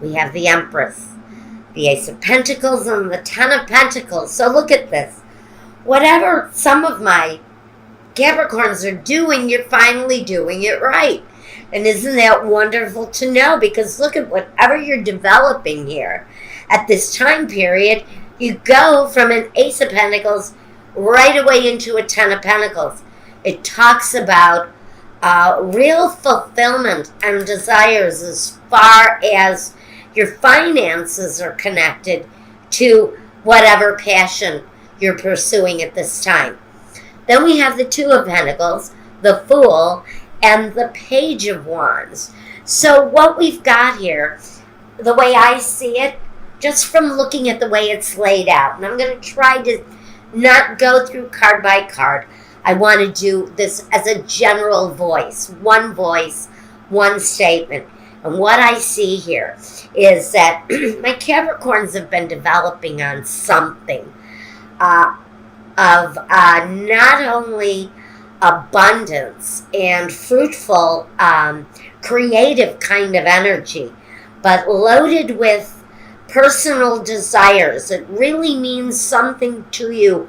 We have the Empress, the Ace of Pentacles, and the Ten of Pentacles. So look at this. Whatever some of my Capricorns are doing, you're finally doing it right. And isn't that wonderful to know? Because look at whatever you're developing here. At this time period, you go from an Ace of Pentacles right away into a Ten of Pentacles. It talks about real fulfillment and desires as far as your finances are connected to whatever passion you're pursuing at this time. Then we have the Two of Pentacles, the Fool, and the Page of Wands. So what we've got here, the way I see it, just from looking at the way it's laid out, and I'm going to try to not go through card by card. I want to do this as a general voice, one statement. And what I see here is that my Capricorns have been developing on something of not only abundance and fruitful, creative kind of energy, but loaded with personal desires. It really means something to you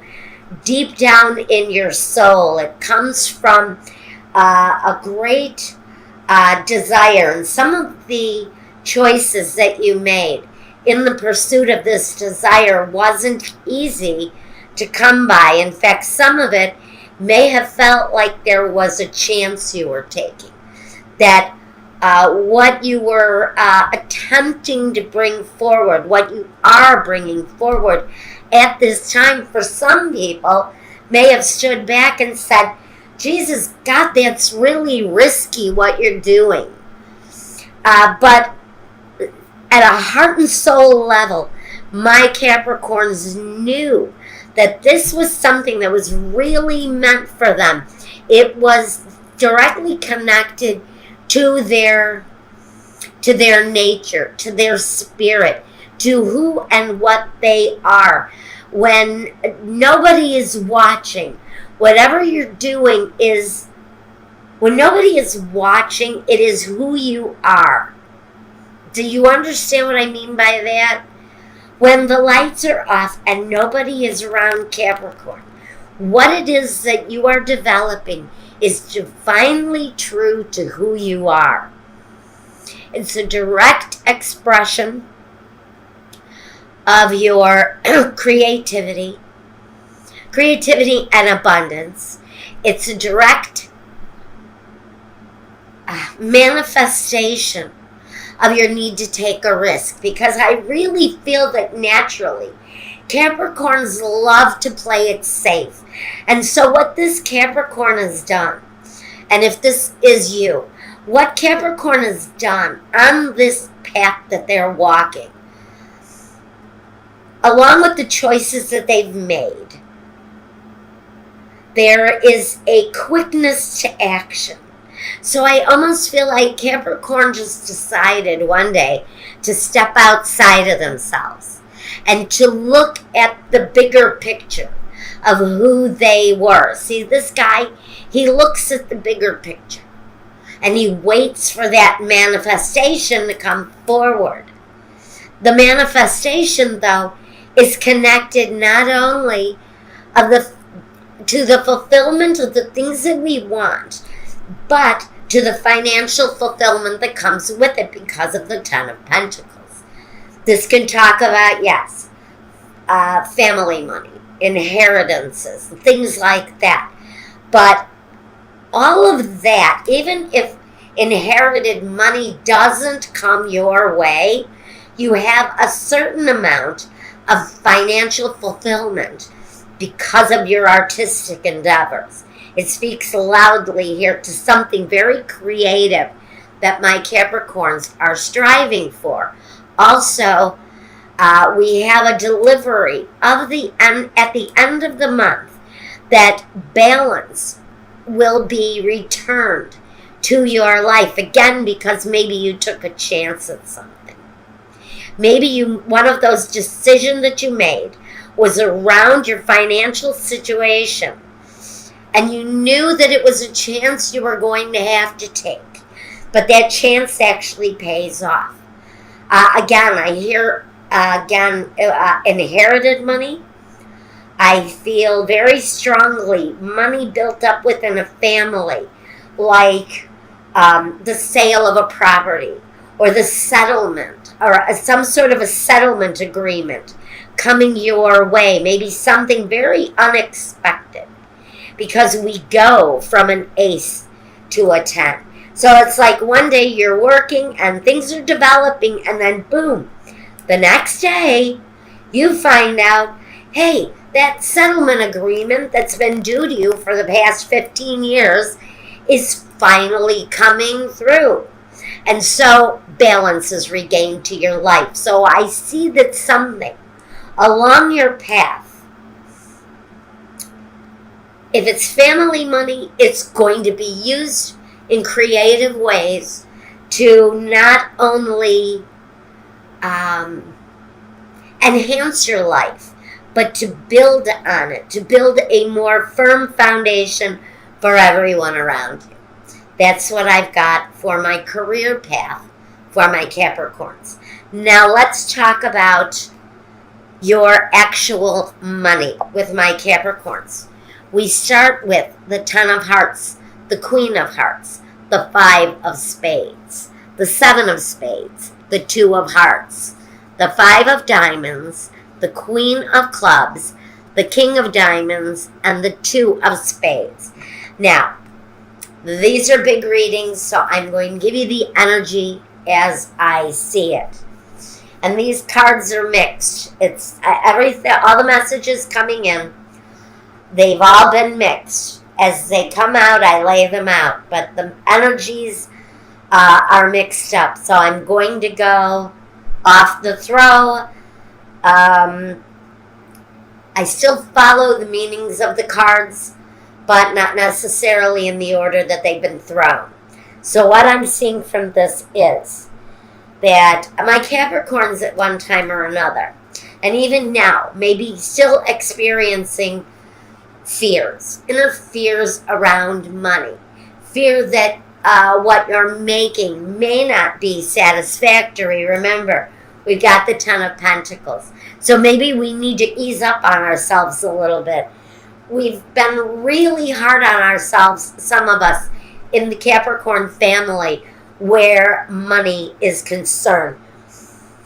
deep down in your soul. It comes from a great desire. And some of the choices that you made in the pursuit of this desire wasn't easy to come by. In fact, some of it may have felt like there was a chance you were taking. That what you were attempting to bring forward, what you are bringing forward at this time, for some people, may have stood back and said, Jesus, God, that's really risky what you're doing. But at a heart and soul level, my Capricorns knew that this was something that was really meant for them. It was directly connected to their nature, to their spirit, to who and what they are. When nobody is watching, whatever you're doing is, when nobody is watching, it is who you are. Do you understand what I mean by that? When the lights are off and nobody is around Capricorn, what it is that you are developing is divinely true to who you are. It's a direct expression of your creativity and abundance. It's a direct manifestation of your need to take a risk, because I really feel that naturally Capricorns love to play it safe. And so what this Capricorn has done, and if this is you, what Capricorn has done on this path that they're walking, along with the choices that they've made, there is a quickness to action. So I almost feel like Capricorn just decided one day to step outside of themselves and to look at the bigger picture of who they were. See, this guy, he looks at the bigger picture and he waits for that manifestation to come forward. The manifestation, though, is connected not only to the fulfillment of the things that we want, but to the financial fulfillment that comes with it because of the Ten of Pentacles. This can talk about, yes, family money, inheritances, things like that. But all of that, even if inherited money doesn't come your way, you have a certain amount of financial fulfillment because of your artistic endeavors. It speaks loudly here to something very creative that my Capricorns are striving for. Also, we have a delivery of at the end of the month that balance will be returned to your life. Again, because maybe you took a chance at something. Maybe one of those decisions that you made was around your financial situation, and you knew that it was a chance you were going to have to take. But that chance actually pays off. Again, I hear, inherited money. I feel very strongly money built up within a family, like the sale of a property or the settlement or some sort of a settlement agreement coming your way, maybe something very unexpected, because we go from an ace to a 10. So it's like one day you're working and things are developing, and then boom, the next day you find out, hey, that settlement agreement that's been due to you for the past 15 years is finally coming through. And so balance is regained to your life. So I see that something along your path, if it's family money, it's going to be used in creative ways to not only enhance your life, but to build on it, to build a more firm foundation for everyone around you. That's what I've got for my career path for my Capricorns. Now let's talk about your actual money with my Capricorns. We start with the 10 of Hearts, the Queen of Hearts, the 5 of Spades, the 7 of Spades, the 2 of Hearts, the 5 of Diamonds, the Queen of Clubs, the King of Diamonds, and the 2 of Spades. Now, these are big readings, so I'm going to give you the energy as I see it. And these cards are mixed. It's everything, all the messages coming in, they've all been mixed. As they come out, I lay them out, but the energies are mixed up. So I'm going to go off the throw. I still follow the meanings of the cards, but not necessarily in the order that they've been thrown. So what I'm seeing from this is that my Capricorns at one time or another, and even now, maybe still experiencing fears, inner fears around money, fear that what you're making may not be satisfactory. Remember, we've got the 10 of Pentacles. So maybe we need to ease up on ourselves a little bit. We've been really hard on ourselves, some of us, in the Capricorn family where money is concerned.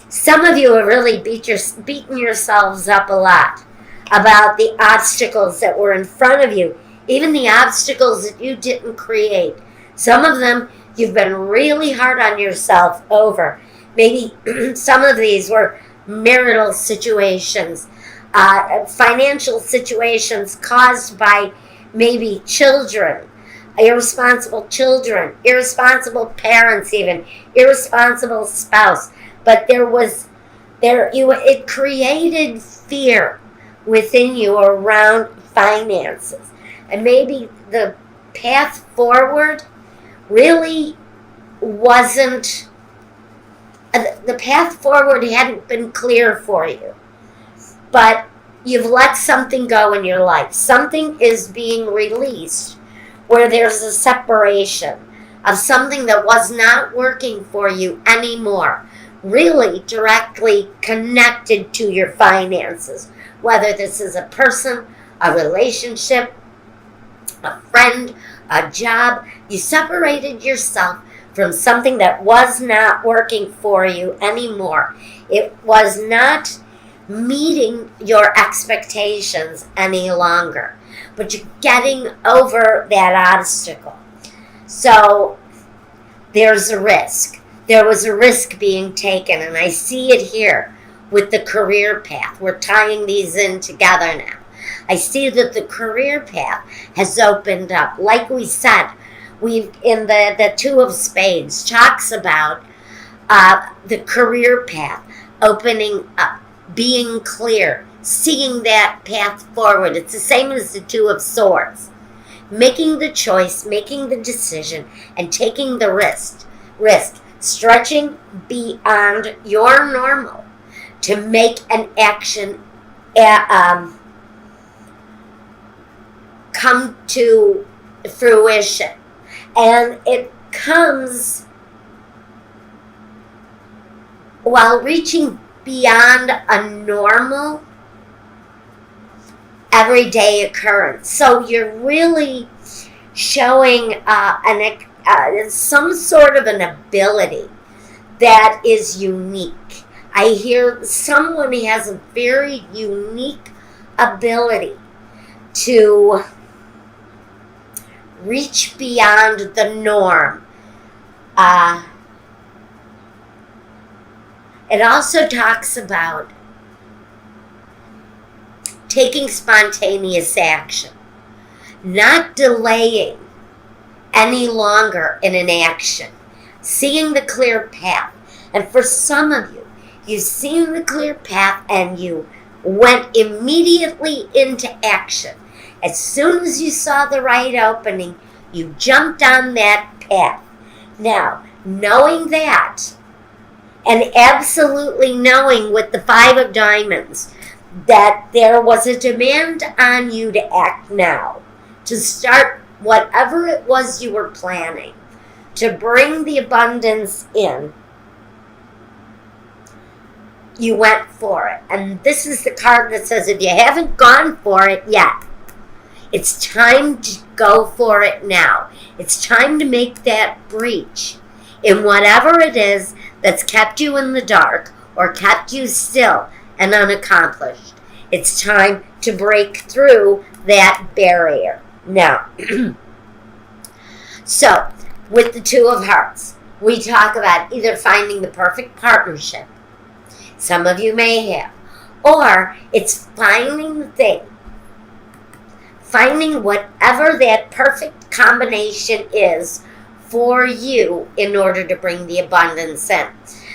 Some of you have really beaten yourselves up a lot about the obstacles that were in front of you, even the obstacles that you didn't create. Some of them you've been really hard on yourself over. Maybe some of these were marital situations, financial situations caused by maybe children, irresponsible parents, even irresponsible spouse. But it created fear within you around finances, and maybe the path forward really wasn't. The path forward hadn't been clear for you, but you've let something go in your life. Something is being released where there's a separation of something that was not working for you anymore, really directly connected to your finances. Whether this is a person, a relationship, a friend, a job, you separated yourself from something that was not working for you anymore. It was not meeting your expectations any longer, but you're getting over that obstacle. So there's a risk. There was a risk being taken, and I see it here with the career path. We're tying these in together now. I see that the career path has opened up. Like we said, we've in the 2 of Spades talks about the career path opening up, being clear, seeing that path forward. It's the same as the 2 of Swords. Making the choice, making the decision, and taking the risk, stretching beyond your normal to make an action come to fruition. And it comes while reaching beyond a normal everyday occurrence. So you're really showing some sort of an ability that is unique. I hear someone has a very unique ability to reach beyond the norm. It also talks about taking spontaneous action, not delaying any longer in an action, seeing the clear path. And for some of you, you've seen the clear path and you went immediately into action. As soon as you saw the right opening, you jumped on that path. Now, knowing that, and absolutely knowing with the Five of Diamonds that there was a demand on you to act now, to start whatever it was you were planning, to bring the abundance in, you went for it. And this is the card that says if you haven't gone for it yet, it's time to go for it now. It's time to make that breach in whatever it is that's kept you in the dark or kept you still and unaccomplished. It's time to break through that barrier. Now, so with the Two of Hearts, we talk about either finding the perfect partnership, some of you may have, or it's finding the thing, finding whatever that perfect combination is for you in order to bring the abundance in.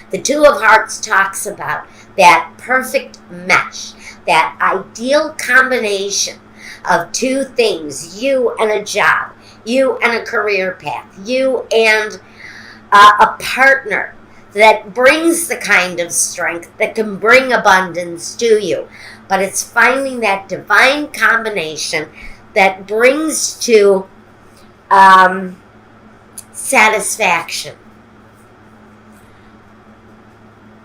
The Two of Hearts talks about that perfect mesh, that ideal combination of two things, you and a job, you and a career path, you and a partner that brings the kind of strength that can bring abundance to you. But it's finding that divine combination that brings to satisfaction.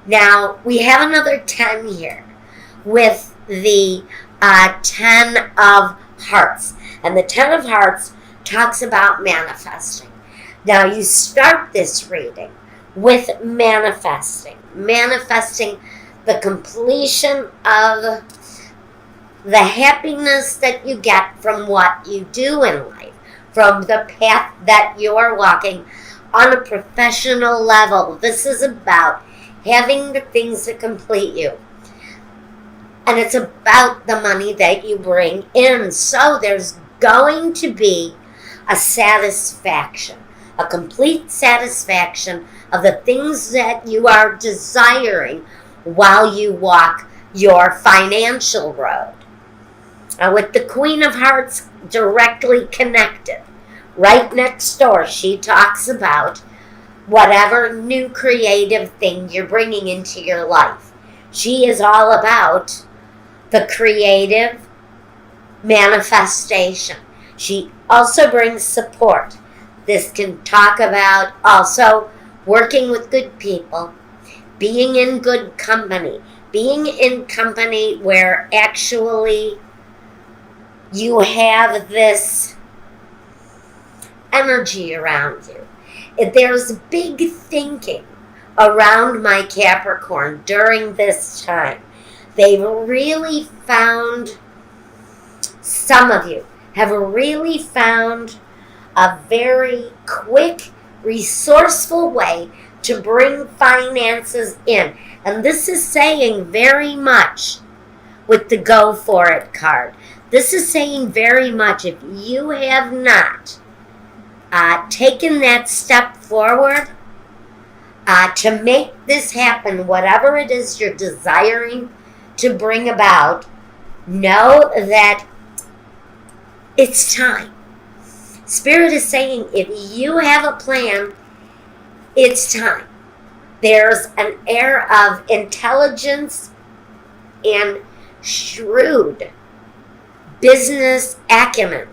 Now, we have another 10 here with the 10 of Hearts. And the 10 of Hearts talks about manifesting. Now, you start this reading with manifesting the completion of the happiness that you get from what you do in life, from the path that you're walking on a professional level. This is about having the things that complete you. And it's about the money that you bring in. So there's going to be a satisfaction, a complete satisfaction of the things that you are desiring while you walk your financial road. With the Queen of Hearts directly connected, right next door, she talks about whatever new creative thing you're bringing into your life. She is all about the creative manifestation. She also brings support. This can talk about also working with good people, being in good company, being in company where actually you have this energy around you. There's big thinking around my Capricorn during this time. They've really found, some of you have really found a very quick, resourceful way to bring finances in. And this is saying very much with the Go For It card. This is saying very much if you have not taken that step forward to make this happen, whatever it is you're desiring to bring about, know that it's time. Spirit is saying if you have a plan, it's time. There's an air of intelligence and shrewd business acumen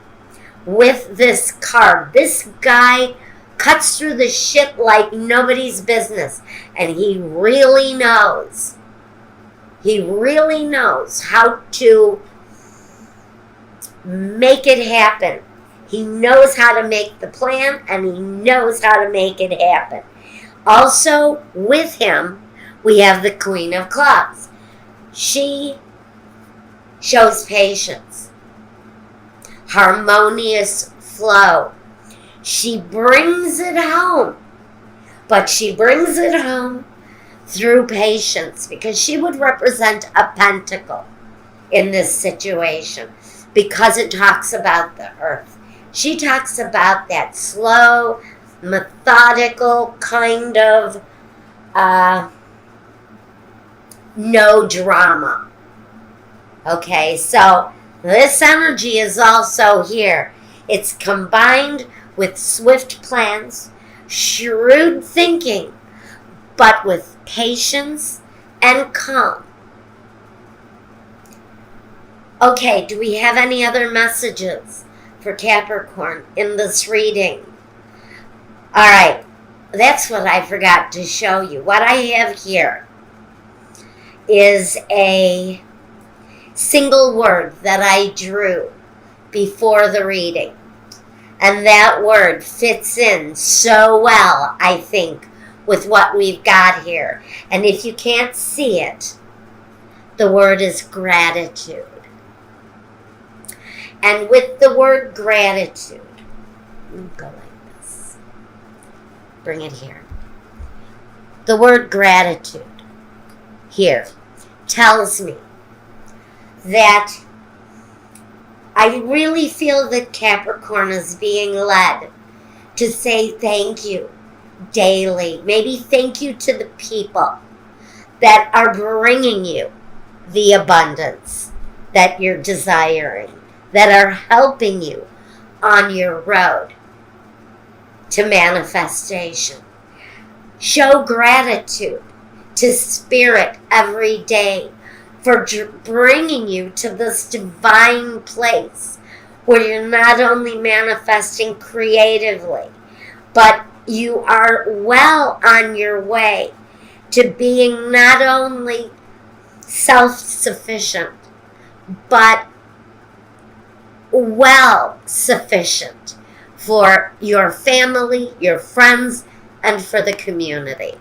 with this card. This guy cuts through the shit like nobody's business. And he really knows. He really knows how to make it happen. He knows how to make the plan, and he knows how to make it happen. Also, with him, we have the Queen of Clubs. She shows patience, harmonious flow. She brings it home, but she brings it home through patience, because she would represent a pentacle in this situation, because it talks about the earth. She talks about that slow, methodical kind of no drama. Okay, so this energy is also here. It's combined with swift plans, shrewd thinking, but with patience and calm. Okay, do we have any other messages for Capricorn in this reading? All right, that's what I forgot to show you. What I have here is a single word that I drew before the reading. And that word fits in so well, I think, with what we've got here. And if you can't see it, the word is gratitude. And with the word gratitude, go like this. Bring it here. The word gratitude here tells me that I really feel that Capricorn is being led to say thank you daily. Maybe thank you to the people that are bringing you the abundance that you're desiring, that are helping you on your road to manifestation. Show gratitude to Spirit every day for bringing you to this divine place where you're not only manifesting creatively, but you are well on your way to being not only self-sufficient, but well sufficient for your family, your friends, and for the community.